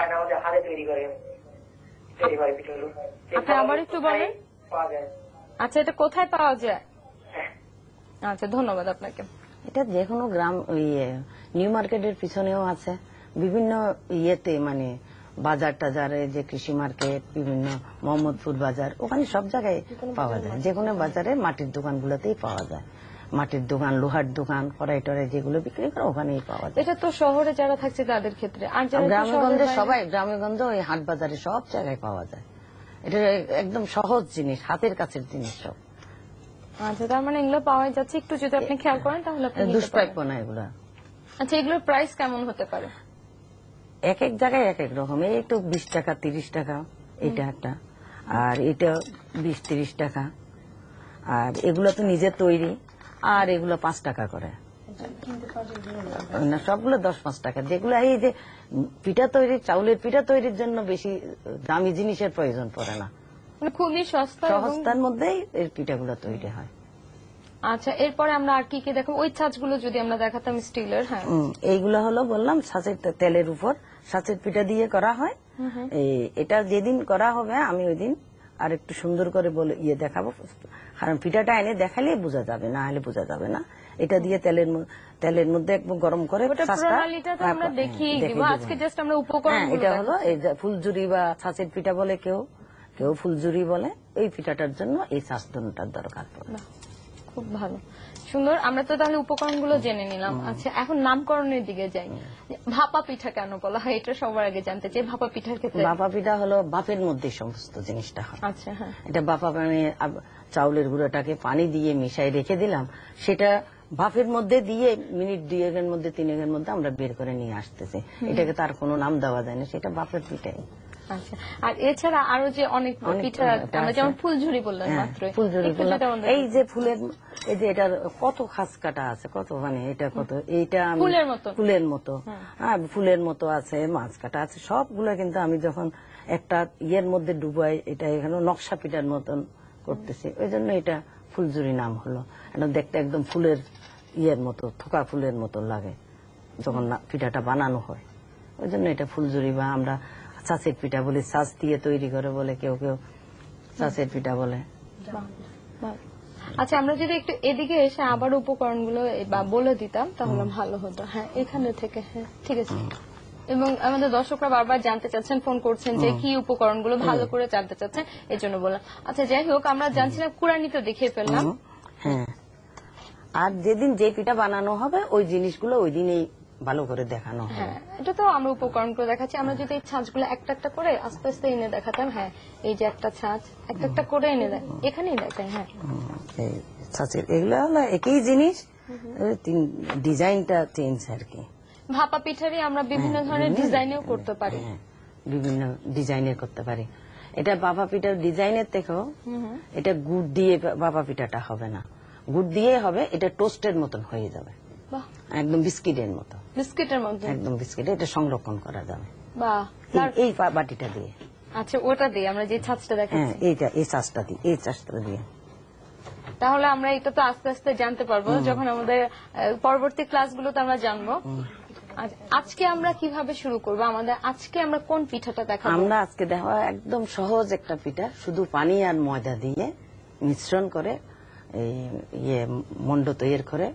আমাদের হাতে তৈরি করে পিঠাগুলো। আপনি আবার একটু বলেন। পাওয়া যায়। আচ্ছা, এটা কোথায় পাওয়া যায়? আচ্ছা, ধন্যবাদ আপনাকে। এটা যে কোনো গ্রাম নিউ মার্কেটের পিছনেও আছে, বিভিন্ন ইয়েতে মানে বাজার টাজারে, যে কৃষি মার্কেট, বিভিন্ন মোহাম্মদপুর বাজার, ওখানে সব জায়গায় পাওয়া যায়। যে কোনো বাজারে মাটির দোকানগুলোতেই পাওয়া যায়। মাটির দোকান, লোহার দোকান, কড়াই টড়াই যেগুলো বিক্রি করে ওখানেই পাওয়া যায়। এটা তো শহরে যারা থাকছে তাদের ক্ষেত্রে, আর যারা গ্রামেগঞ্জে সবাই, গ্রামেগঞ্জে ওই হাট বাজারে সব জায়গায় পাওয়া যায়। এটা একদম সহজ জিনিস, হাতের কাছের জিনিস সব। আচ্ছা, তার মানে এগুলো পাওয়া যাচ্ছে। একটু যদি আপনি খেয়াল করেন তাহলে আপনি নিতে পারবেন। দুষ্প্রাপ্য না এগুলা। আচ্ছা, এগুলোর প্রাইস কেমন হতে পারে? এক এক জায়গায় এক এক রকম। এই তো 20 টাকা 30 টাকা এটা একটা, আর এটা 20-30 টাকা। আর এগুলো তো নিজে তৈরি, আর এগুলো 5 টাকা করে না, সবগুলো 10-5 টাকা। যেগুলো এই যে পিঠা তৈরি, চাউলের পিঠা তৈরির জন্য বেশি দামি জিনিসের প্রয়োজন পড়ে না, মানে খুবই সস্তা, সস্তার মধ্যেই এই পিঠাগুলো তৈরি হয়। আচ্ছা, এরপরে আমরা আর কি কি দেখো? ওই ছাঁচগুলো যদি আমরা দেখাতাম স্টিলের। হ্যাঁ, এইগুলো হলো বললাম ছাঁচের তেলের উপর ছাঁচের পিঠা দিয়ে করা হয়। এটা যেদিন করা হবে আমি ওই দিন আর একটু সুন্দর করে বলে দেখাবো, কারণ পিঠাটা এনে দেখালেই বোঝা যাবে, না হলে বোঝা যাবে না। এটা দিয়ে তেলের মধ্যে একদম গরম করে আমরা দেখি আজকে জাস্ট আমরা উপকরণ। এটা হলো এই ফুলঝুরি বা ছাঁচের পিঠা বলে, কেউ কেউ ফুলঝুরি বলে। এই পিঠাটার জন্য এই ছাঁচ দুটার দরকার পড়ে। খুব ভালো, সুন্দর। আমরা তো তাহলে উপকরণগুলো জেনে নিলাম। আচ্ছা, এখন নামকরণের দিকে যাই। ভাপা পিঠা কেন বলা হয় এটা সবার আগে জানতে চাই। ভাপা পিঠার ক্ষেত্রে ভাপা পিঠা হলো বাফের মধ্যে সমস্ত জিনিসটা হয়। আচ্ছা, হ্যাঁ। এটা বাফা মানে চাউলের গুঁড়োটাকে পানি দিয়ে মিশাই রেখে দিলাম, সেটা ভাপের মধ্যে দিয়ে মিনিট 2-1 মধ্যে 3-1 মধ্যে আমরা বের করে নিয়ে আসতেছি। এটাকে তার কোনো নাম দেওয়া যায় না, সেটা বাফের পিঠাই। আচ্ছা, আর এছাড়া আরো যে অনেক পিঠা, আমরা যেমন ফুলঝুরি বললাম মাত্র, ফুলঝুরি এই যে ফুলের, এই যে এটার কত খাস কাটা আছে, কত মানে এটা কত, এইটা ফুলের মতো আছে, মাছ কাটা আছে, সবগুলো কিন্তু আমি যখন একটা ইয়ের মধ্যে ডুবাই, এটা এখানে নকশা পিঠার মতন করতেছি, ওই জন্য এটা ফুলঝুরি নাম হলো। এটা দেখতে একদম ফুলের ইয়ের মতো, থোকা ফুলের মতো লাগে যখন পিঠাটা বানানো হয়, ওই জন্য এটা ফুলঝুরি। বা আমরা ছাঁচের পিঠা বলি, ছাঁচ দিয়ে তৈরি করে বলে, কেউ কেউ ছাঁচের পিঠা বলে। আচ্ছা, আমরা যদি একটু এদিকে এসে আবার উপকরণগুলো বলে দিতাম তাহলে ভালো হতো। হ্যাঁ, এখানে থেকে। হ্যাঁ, ঠিক আছে। এবং আমাদের দর্শকরা বারবার জানতে চাচ্ছেন, ফোন করছেন যে কি উপকরণগুলো ভালো করে জানতে চাচ্ছেন, এই জন্য বললাম। আচ্ছা, যাই হোক, আমরা জানছিলাম কুড়ানি তো দেখিয়ে ফেললাম। হ্যাঁ, আর যেদিন যে পিঠা বানানো হবে ওই জিনিসগুলো ওই দিনেই ভালো করে দেখানো হবে। হ্যাঁ, এটা তো আমরা উপকরণগুলো দেখাচ্ছি। আমরা যদি এই ছাঁচগুলো একটা একটা করে আস্তে আস্তে এনে দেখাতাম। হ্যাঁ, এই যে একটা ছাঁচ একটা একটা করে এনে এখানেই দেখাই। হ্যাঁ, এই ছাঁচের এগুলো হলো একই জিনিস, ডিজাইনটা চেঞ্জ আর কি। ভাপা পিঠারই আমরা বিভিন্ন ধরনের ডিজাইনেও করতে পারি। বিভিন্ন ডিজাইনের করতে পারি। এটা ভাপা পিঠার ডিজাইনের থেকেও এটা গুড় দিয়ে ভাপা পিঠাটা হবে না, গুড় দিয়ে হবে, এটা টোস্টের মতন হয়ে যাবে, একদম বিস্কিটের মতো। বিস্কিটের মতো একদম বিস্কিট, এটা সংরক্ষণ করা যাবে। বাহ, এই বাটিটা দিয়ে। আচ্ছা, ওটা দিয়ে আমরা যে ছাঁচটা দেখাচ্ছি, এইটা এই ছাঁচটা দিয়ে, এই ছাঁচটা দিয়ে। তাহলে আমরা এটা তো আস্তে আস্তে জানতে পারবো যখন আমাদের পরবর্তী ক্লাসগুলোতে আমরা জানবো। আজকে আমরা কিভাবে শুরু করবো? আমাদের আজকে আমরা কোন পিঠাটা দেখাবো? আমরা আজকে দেখো একদম সহজ একটা পিঠা, শুধু পানি আর ময়দা দিয়ে মিশ্রণ করে মন্ড তৈরি করে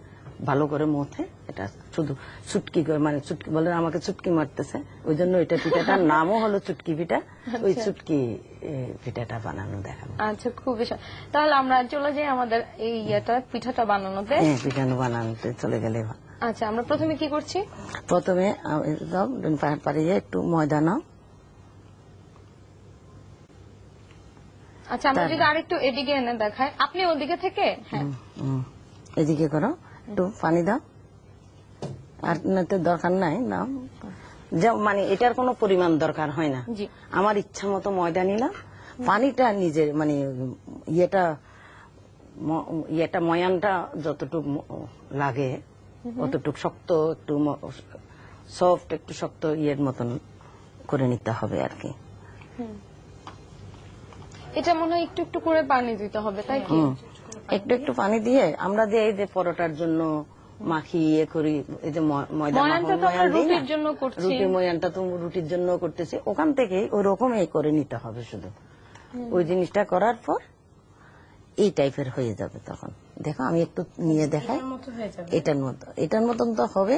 ভালো করে মথে, এটা শুধু চুটকি করে, মানে চুটকি বলে, আমাকে চুটকি মারতেছে, ওই জন্য এটা পিঠাটার নামও হলো চুটকি পিঠা। ওই চুটকি পিঠাটা বানানো দেখাবো। আচ্ছা, খুব বিষয়। তাহলে আমরা চলে যাই আমাদের এই পিঠাটা বানানোতে। পিঠা বানানোতে চলে গেলে। আচ্ছা, আমরা প্রথমে কি করছি? প্রথমে পারিয়ে একটু ময়দা নাও। আচ্ছা, আমরা যদি আরেকটু এদিকে এনে দেখাই, আপনি ওদিকে থেকে। হ্যাঁ, এদিকে করো, একটু পানি দাও, আর দরকার নাই না, মানে এটার কোনো পরিমাণ দরকার হয় না। আমার ইচ্ছা মতো ময়দা নিলাম, পানিটা নিজের মানে ইয়েটা ময়ানটা যতটুক লাগে অতটুক শক্ত, একটু সফট, একটু শক্ত ইয়ের মতন করে নিতে হবে আর কি। এটা মনে হয় একটু একটু করে পানি দিতে হবে, তাই কি? একটু একটু পানি দিয়ে আমরা যে এই যে পরোটার জন্য মাখিয়ে করি, এই যে ময়দা ময়ানটা তো আমরা রুটির জন্য করছি। রুটি ময়ানটা তো রুটির জন্য করতেছি, ওখান থেকে ওই রকমই করে নিতে হবে শুধু। ওই জিনিসটা করার পর এই টাইপের হয়ে যাবে। তখন দেখো আমি একটু নিয়ে দেখাই, এটার মতন তো হবে।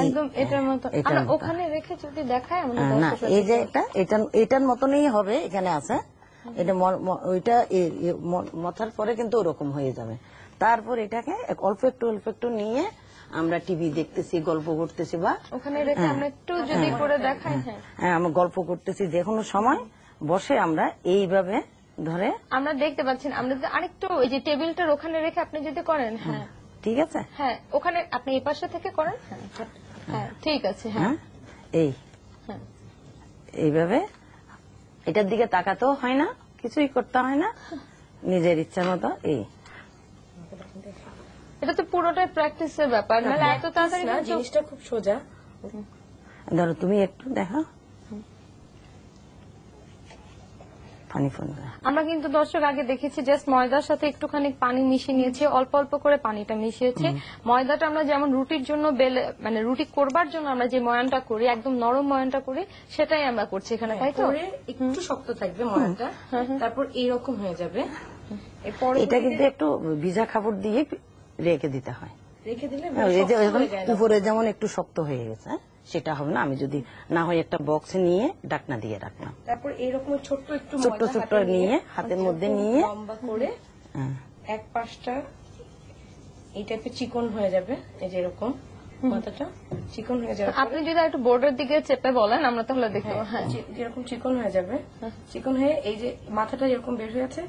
একদম এটার মতো আমরা ওখানে রেখে যদি দেখাই আমরা না, এই যে এটার মতনই হবে, এখানে আছে এটা ওইটা মথার পরে কিন্তু ওরকম হয়ে যাবে। তারপর এটাকে অল্প একটু নিয়ে আমরা টিভি দেখতেছি, গল্প করতেছি, বা ওখানে রেখে আমরা একটু যদি করে দেখাই। হ্যাঁ, আমরা গল্প করতেছি, যে কোনো সময় বসে আমরা এইভাবে ধরে আমরা দেখতে পাচ্ছেন। আমরা যদি আরেকটু ওই যে টেবিলটার ওখানে রেখে আপনি যদি করেন, হ্যাঁ ঠিক আছে, হ্যাঁ ওখানে আপনি এই পাশে থেকে করেন, হ্যাঁ ঠিক আছে, হ্যাঁ এইভাবে এটার দিকে তাকাতেও হয় না, কিছুই করতে হয় না, নিজের ইচ্ছা মতো। এটা তো পুরোটাই প্র্যাকটিসের ব্যাপার, নাহলে এত তাড়াতাড়ি জিনিসটা খুব সোজা। ধরো তুমি একটু দেখো, আমরা কিন্তু দর্শক আগে দেখেছি জাস্ট ময়দার সাথে একটুখানি পানি মিশিয়ে নিয়েছি, অল্প অল্প করে পানিটা মিশিয়েছি। ময়দাটা আমরা যেমন রুটির জন্য বেলে, মানে রুটি করবার জন্য আমরা যে ময়ানটা করি, একদম নরম ময়ানটা করি, সেটাই আমরা করছি এখানে, তাই তো? একটু শক্ত থাকবে ময়ানটা, তারপর এইরকম হয়ে যাবে। এটা কিন্তু একটু ভিজা কাপড় দিয়ে রেখে দিতে হয়, রেখে দিলে উপরে যেমন একটু শক্ত হয়ে গেছে, সেটা হবে না। আমি যদি না হয় একটা বক্সে নিয়ে ঢাকনা দিয়ে রাখলাম, তারপর এরকম ছোট্ট ছোট্ট নিয়ে হাতের মধ্যে নিয়ে লম্বা করে এক পাশটা এই টাইপের চিকন হয়ে যাবে, এই যে এরকম মাথাটা চিকন হয়ে যাবে। আপনি যদি একটু বোর্ডের দিকে চেপে বলেন আমরা তাহলে দেখতে পাবো। হ্যাঁ, যেরকম চিকন হয়ে যাবে, চিকন হয়ে এই যে মাথাটা যেরকম বের হয়ে আছে,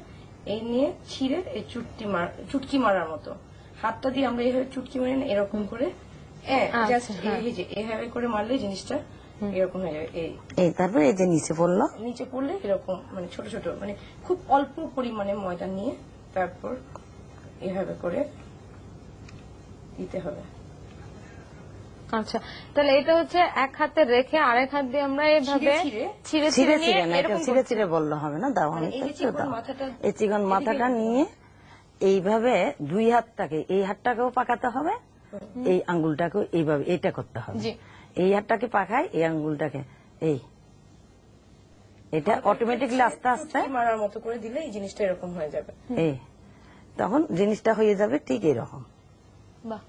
এই নিয়ে ছিঁড়ে এই চুটকি মারার মতো হাতটা দিয়ে আমরা এইভাবে চুটকি মারি না, এরকম করে এইভাবে করে মারলে জিনিসটা এরকম হয়ে যাবে। এই তারপর এই যে নিচে পড়লে এরকম, মানে ছোট ছোট, মানে খুব অল্প পরিমাণে ময়দা নিয়ে তারপর এভাবে করে দিতে হবে। আচ্ছা, তাহলে এটা হচ্ছে এক হাতে রেখে আরেক হাত দিয়ে আমরা এইভাবে ছিঁড়ে ছিঁড়ে বললে হবে না। দাও, আমি এই চিকন মাথাটা নিয়ে এইভাবে দুই হাতটাকে, এই হাতটাকেও পাকাতে হবে, এই আঙ্গুলটাকেও এইভাবে এটা করতে হবে। এই হাতটাকে পাকায়, এই আঙ্গুলটাকে এটা অটোমেটিকলি আস্তে আস্তে মারার মতো করে দিলে এই জিনিসটা এরকম হয়ে যাবে। তখন জিনিসটা হয়ে যাবে ঠিক এরকম। বাহ,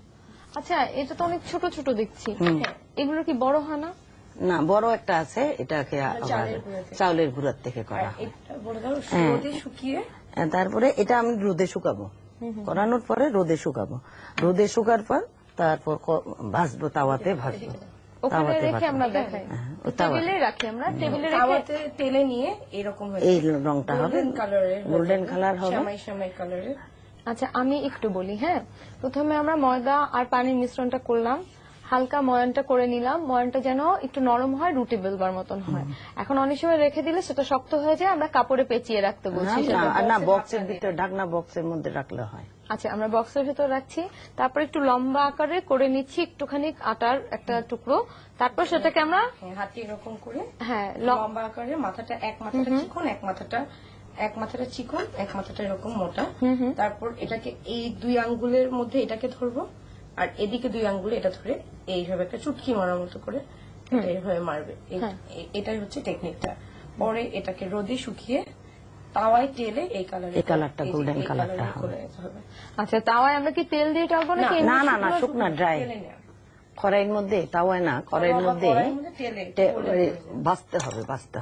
আচ্ছা, এটা তো অনেক ছোট ছোট দেখছি, এগুলো কি বড় হয় না? না, বড় একটা আছে, এটাকে চাউলের গুঁড়ার থেকে করা হয়। তারপরে এটা আমি রোদে শুকাবো, করানোর পরে রোদে শুকাবো, রোদে শুকার পর তারপর ভাজবো, তাওয়াতে ভাজবো। তেলে নিয়ে এরকম এই রংটা হবে, গোল্ডেন কালার হবে। আচ্ছা, আমি একটু বলি। হ্যাঁ, প্রথমে আমরা ময়দা আর পানির মিশ্রণটা করলাম, হালকা ময়ানটা করে নিলাম, ময়ানটা যেন একটু নরম হয়, রুটি বেলবার মতন হয়। এখন অনেক সময় রেখে দিলে সেটা শক্ত হয়ে যায়, আমরা কাপড়ে পেঁচিয়ে রাখতে বলছি। না, বক্সের ভিতরে, ঢাকনা বক্সের মধ্যে রাখলে হয়। আচ্ছা, আমরা বক্সের ভিতর রাখছি, তারপর একটু লম্বা আকারে করে নিচ্ছি একটুখানি আটার একটা টুকরো, তারপর সেটাকে আমরা হাতে এরকম করে, হ্যাঁ, লম্বা আকারে, মাথাটা এক মাথাটা চিকন, এক মাথাটা চিকন, এক মাথাটা এরকম মোটা। তারপর এটাকে এই দুই আঙ্গুলের মধ্যে এটাকে ধরবো, আর এদিকে দুই আঙ্গুলে এটা ধরে এইভাবে একটা চুটকি মারার মতো করে এইভাবে মারবে। এটাই হচ্ছে টেকনিকটা। পরে এটাকে রোদে শুকিয়ে তাওয়ায় তেলে এই কালারটা গোল্ডেন কালারটা হবে। আচ্ছা, তাওয়ায় আমরা কি তেল দিয়ে টালবো নাকি? না, শুকনা ড্রাই কড়াইয়ের মধ্যে, তাওয়ায় না, কড়াইয়ের মধ্যে ভাজতে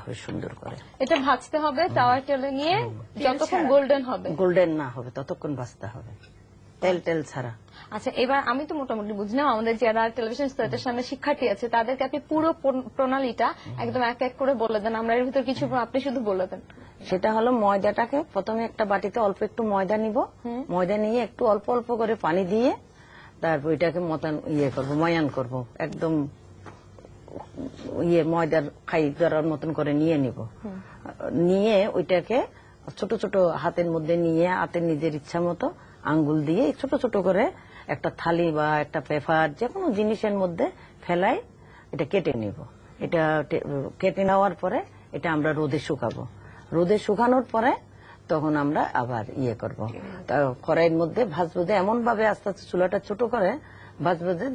হবে সুন্দর করে। এটা ভাজতে হবে তাওয়ায় তেলে নিয়ে, যতক্ষণ গোল্ডেন না হবে ততক্ষণ ভাজতে হবে, তেল ছাড়া। আচ্ছা, এবার আমি তো মোটামুটি বুঝলাম, আমাদের যারা টেলিভিশন সেটের সামনে শিক্ষার্থী আছে তাদেরকে আপনি পুরো প্রণালীটা একদম এক এক করে বলে দেন, আমরা এর ভিতর কিছু আপনি শুধু বলে দেন। সেটা হলো, ময়দাটাকে প্রথমে একটা বাটিতে অল্প একটু ময়দা নিব, ময়দা নিয়ে একটু অল্প অল্প করে পানি দিয়ে তারপর এটাকে ময়ান করব, একদম ময়দার খাই ধরার মতন করে নিয়ে নিব। নিয়ে ওইটাকে ছোট ছোট হাতের মধ্যে নিয়ে, হাতের নিজের ইচ্ছা মতো আঙ্গুল দিয়ে ছোট ছোট করে একটা থালি বা একটা পেপার, যে কোনো জিনিসের মধ্যে ফেলাই এটা কেটে নিব। এটা কেটে নেওয়ার পরে এটা আমরা রোদে শুকাবো। রোদে শুকানোর পরে তখন আমরা আবার ইয়ে করব। তা কড়াইয়ের মধ্যে ভাজবো, যে এমন ভাবে আস্তে আস্তে চুলাটা ছোট করে ভাজবো যে